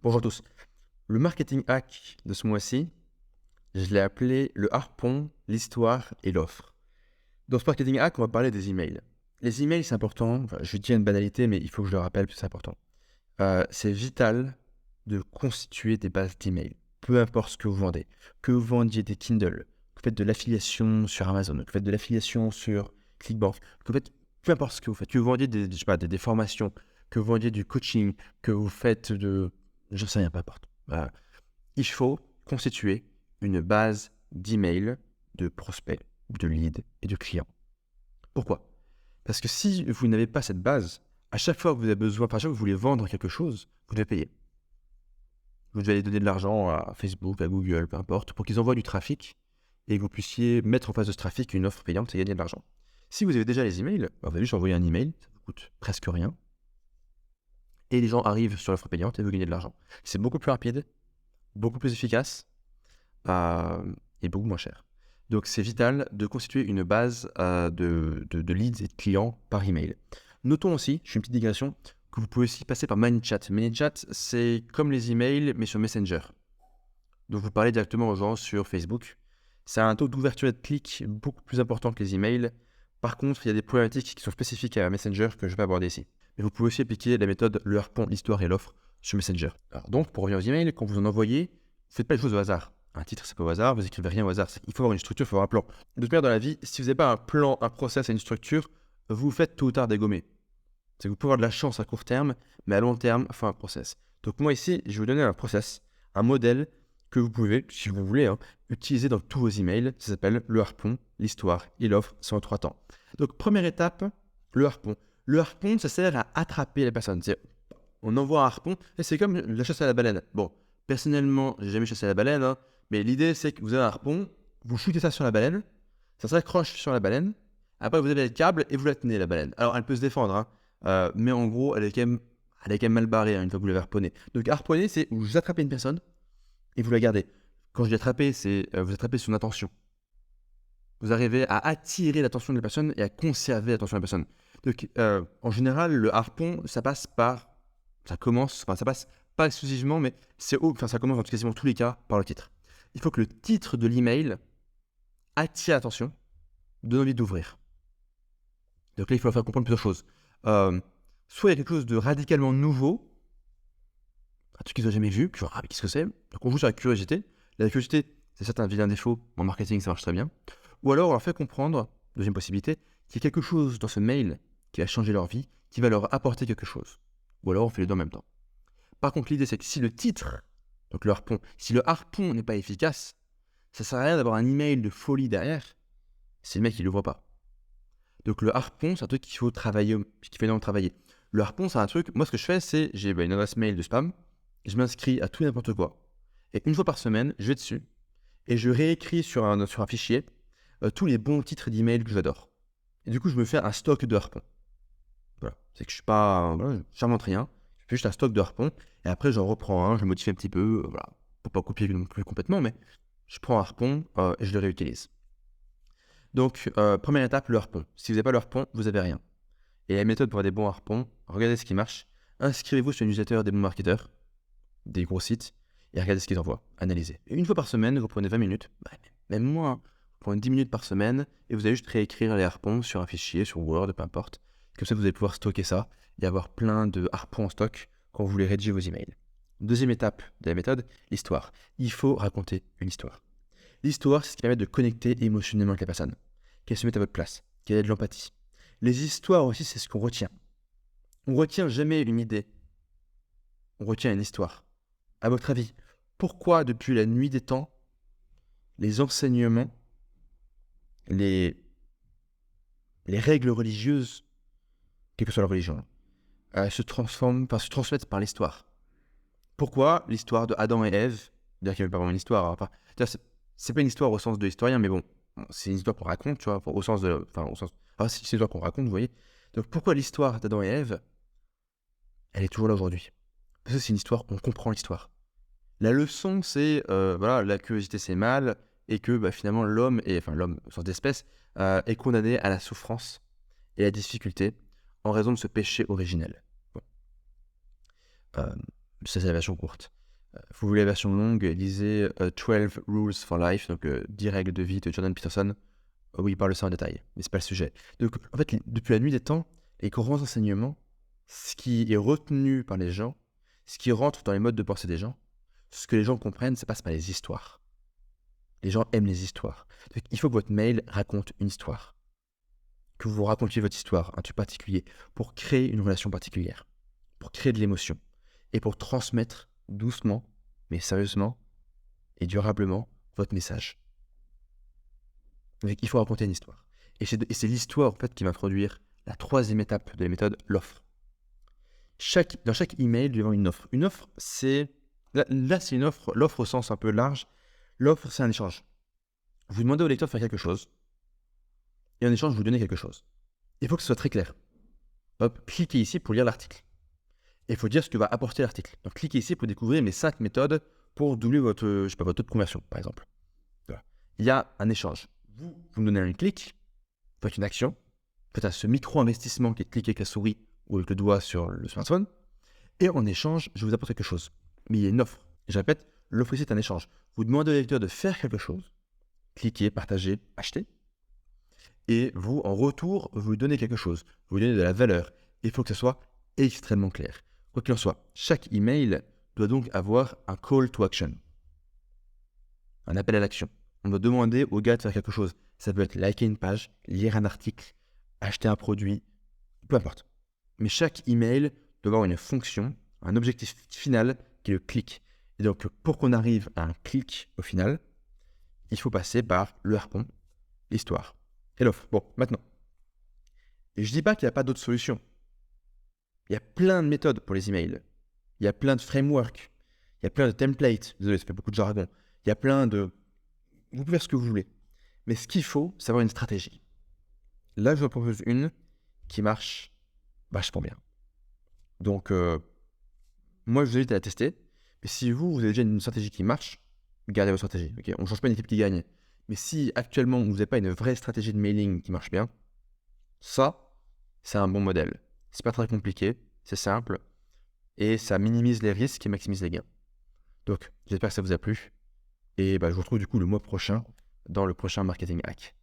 Bonjour à tous. Le marketing hack de ce mois-ci, je l'ai appelé le harpon, l'histoire et l'offre. Dans ce marketing hack, on va parler des emails. Les emails, c'est important. Enfin, je dis une banalité, mais il faut que je le rappelle parce que c'est important. C'est vital de constituer des bases d'emails. Peu importe ce que vous vendez. Que vous vendiez des Kindle, que vous faites de l'affiliation sur Amazon, que vous faites de l'affiliation sur Clickbank, que vous faites, peu importe ce que vous faites, que vous vendiez je sais pas, des formations, que vous vendiez du coaching, que vous faites de... Je sais rien, peu importe. Il faut constituer une base d'emails, de prospects, de leads et de clients. Pourquoi ? Parce que si vous n'avez pas cette base, à chaque fois que vous avez besoin, à chaque fois que vous voulez vendre quelque chose, vous devez payer. Vous devez aller donner de l'argent à Facebook, à Google, peu importe, pour qu'ils envoient du trafic et que vous puissiez mettre en face de ce trafic une offre payante et gagner de l'argent. Si vous avez déjà les emails, vous allez juste envoyer un email, ça vous coûte presque rien, et les gens arrivent sur l'offre payante et vous gagnez de l'argent. C'est beaucoup plus rapide, beaucoup plus efficace, et beaucoup moins cher. Donc, c'est vital de constituer une base de leads et de clients par email. Notons aussi, je fais une petite digression, que vous pouvez aussi passer par ManyChat. ManyChat, c'est comme les emails, mais sur Messenger. Donc, vous parlez directement aux gens sur Facebook. Ça a un taux d'ouverture et de clic beaucoup plus important que les emails. Par contre, il y a des problématiques qui sont spécifiques à Messenger que je vais aborder ici. Mais vous pouvez aussi appliquer la méthode le harpon, l'histoire et l'offre sur Messenger. Alors donc, pour revenir aux emails, quand vous en envoyez, faites pas les choses au hasard. Un titre, c'est pas au hasard, vous écrivez rien au hasard. Il faut avoir une structure, il faut avoir un plan. De toute manière, dans la vie, si vous n'avez pas un plan, un process et une structure, vous faites tôt ou tard dégommer. C'est que vous pouvez avoir de la chance à court terme, mais à long terme, il faut un process. Donc moi ici, je vais vous donner un process, un modèle que vous pouvez, si vous voulez, utiliser dans tous vos emails. Ça s'appelle le harpon, l'histoire et l'offre, c'est en 3 temps. Donc première étape, le harpon. Le harpon, ça sert à attraper la personne. On envoie un harpon, et c'est comme la chasse à la baleine. Bon, personnellement, j'ai jamais chassé à la baleine, mais l'idée c'est que vous avez un harpon, vous shootez ça sur la baleine, ça s'accroche sur la baleine, après vous avez le câble et vous la tenez la baleine. Alors elle peut se défendre, mais en gros elle est quand même mal barrée une fois que vous l'avez harponné. Donc harponner, c'est où vous attrapez une personne et vous la gardez. Quand je dis attraper, c'est vous attrapez son attention. Vous arrivez à attirer l'attention de la personne et à conserver l'attention de la personne. Donc en général, le harpon, ça passe pas exclusivement, mais ça commence dans quasiment tous les cas par le titre. Il faut que le titre de l'email attire l'attention, donne envie d'ouvrir. Donc là, il faut leur faire comprendre plusieurs choses. Soit il y a quelque chose de radicalement nouveau, un truc qu'ils n'ont jamais vu, puis genre, mais qu'est-ce que c'est ? Donc on joue sur la curiosité. La curiosité, c'est certains vilains défauts. En marketing, ça marche très bien. Ou alors on leur fait comprendre, deuxième possibilité, qu'il y a quelque chose dans ce mail qui va changer leur vie, qui va leur apporter quelque chose. Ou alors on fait les deux en même temps. Par contre, l'idée, c'est que si le titre, donc le harpon, si le harpon n'est pas efficace, ça sert à rien d'avoir un email de folie derrière si le mec il l'ouvre pas. Donc le harpon, c'est un truc qu'il faut travailler, qu'il faut énormément travailler. Le harpon, c'est un truc, moi ce que je fais, c'est j'ai une adresse mail de spam, je m'inscris à tout et n'importe quoi. Et une fois par semaine, je vais dessus et je réécris sur un fichier tous les bons titres d'email que j'adore. Et du coup, je me fais un stock de harpons. Voilà. C'est que je suis pas, j'invente rien. Je fais juste un stock de harpons et après j'en reprends un, je le modifie un petit peu, voilà, pour pas copier non plus complètement, mais je prends un harpon et je le réutilise. Donc, première étape, le harpon. Si vous n'avez pas le harpon, vous n'avez rien. Et la méthode pour avoir des bons harpons, regardez ce qui marche. Inscrivez-vous sur une newsletter des bons marketeurs, des gros sites, et regardez ce qu'ils envoient. Analysez. Et une fois par semaine, vous prenez 20 minutes, même moins, vous prenez 10 minutes par semaine, et vous allez juste réécrire les harpons sur un fichier, sur Word, peu importe. Comme ça, vous allez pouvoir stocker ça et avoir plein de harpons en stock quand vous voulez rédiger vos emails. Deuxième étape de la méthode, l'histoire. Il faut raconter une histoire. L'histoire, c'est ce qui permet de connecter émotionnellement avec la personne, qu'elle se mette à votre place, qu'elle ait de l'empathie. Les histoires aussi, c'est ce qu'on retient. On retient jamais une idée, on retient une histoire. À votre avis, pourquoi depuis la nuit des temps, les enseignements, les règles religieuses, quelle que soit la religion, se transmettent par l'histoire? Pourquoi l'histoire de Adam et Ève, d'ailleurs qu'il n'y avait pas vraiment une histoire, c'est pas une histoire au sens de historien, mais bon, c'est une histoire qu'on raconte, tu vois, au sens c'est une histoire qu'on raconte, vous voyez. Donc pourquoi l'histoire d'Adam et Ève, elle est toujours là aujourd'hui? Parce que c'est une histoire, on comprend l'histoire. La leçon, c'est, la curiosité c'est mal, et que finalement l'homme, au sens d'espèce, est condamné à la souffrance et à la difficulté en raison de ce péché originel. Bon. Ça, c'est la version courte. Vous voulez la version longue, lisez 12 Rules for Life, donc 10 règles de vie de Jordan Peterson, où il parle de ça en détail, mais c'est pas le sujet. Donc, en fait, depuis la nuit des temps, les grands enseignements, ce qui est retenu par les gens, ce qui rentre dans les modes de pensée des gens, ce que les gens comprennent, ça passe par les histoires. Les gens aiment les histoires. Donc, il faut que votre mail raconte une histoire. Que vous racontiez votre histoire, un truc particulier, pour créer une relation particulière, pour créer de l'émotion, et pour transmettre doucement, mais sérieusement et durablement votre message. Donc, il faut raconter une histoire. Et c'est l'histoire en fait qui va introduire la troisième étape de la méthode, l'offre. Dans chaque email, il y avoir une offre. Une offre, c'est... Là, c'est une offre, l'offre au sens un peu large. L'offre, c'est un échange. Vous demandez au lecteur de faire quelque chose, et en échange, vous donnez quelque chose. Il faut que ce soit très clair. Hop, cliquez ici pour lire l'article. Et il faut dire ce que va apporter l'article. Donc, cliquez ici pour découvrir mes 5 méthodes pour doubler votre taux de conversion, par exemple. Voilà. Il y a un échange. Vous me donnez un clic, vous faites une action, vous faites ce micro-investissement qui est de cliquer avec la souris ou avec le doigt sur le smartphone, et en échange, je vous apporte quelque chose. Mais il y a une offre. Et je répète, l'offre ici est un échange. Vous demandez au lecteur de faire quelque chose, cliquez, partagez, achetez, et vous, en retour, vous lui donnez quelque chose. Vous lui donnez de la valeur. Il faut que ce soit extrêmement clair. Quoi qu'il en soit, chaque email doit donc avoir un call to action, un appel à l'action. On doit demander au gars de faire quelque chose. Ça peut être liker une page, lire un article, acheter un produit, peu importe. Mais chaque email doit avoir une fonction, un objectif final qui est le clic. Et donc, pour qu'on arrive à un clic au final, il faut passer par le harpon, l'histoire et l'offre. Bon, maintenant, et je ne dis pas qu'il n'y a pas d'autres solutions. Il y a plein de méthodes pour les emails. Il y a plein de frameworks. Il y a plein de templates. Désolé, ça fait beaucoup de jargon. Il y a plein de... Vous pouvez faire ce que vous voulez. Mais ce qu'il faut, c'est avoir une stratégie. Là, je vous propose une qui marche vachement bien. Donc, moi, je vous invite à la tester. Mais si vous avez déjà une stratégie qui marche, gardez votre stratégie. Okay, on ne change pas une équipe qui gagne. Mais si actuellement, vous n'avez pas une vraie stratégie de mailing qui marche bien, ça, c'est un bon modèle. C'est pas très compliqué, c'est simple, et ça minimise les risques et maximise les gains. Donc, j'espère que ça vous a plu. Et je vous retrouve du coup le mois prochain dans le prochain Marketing Hack.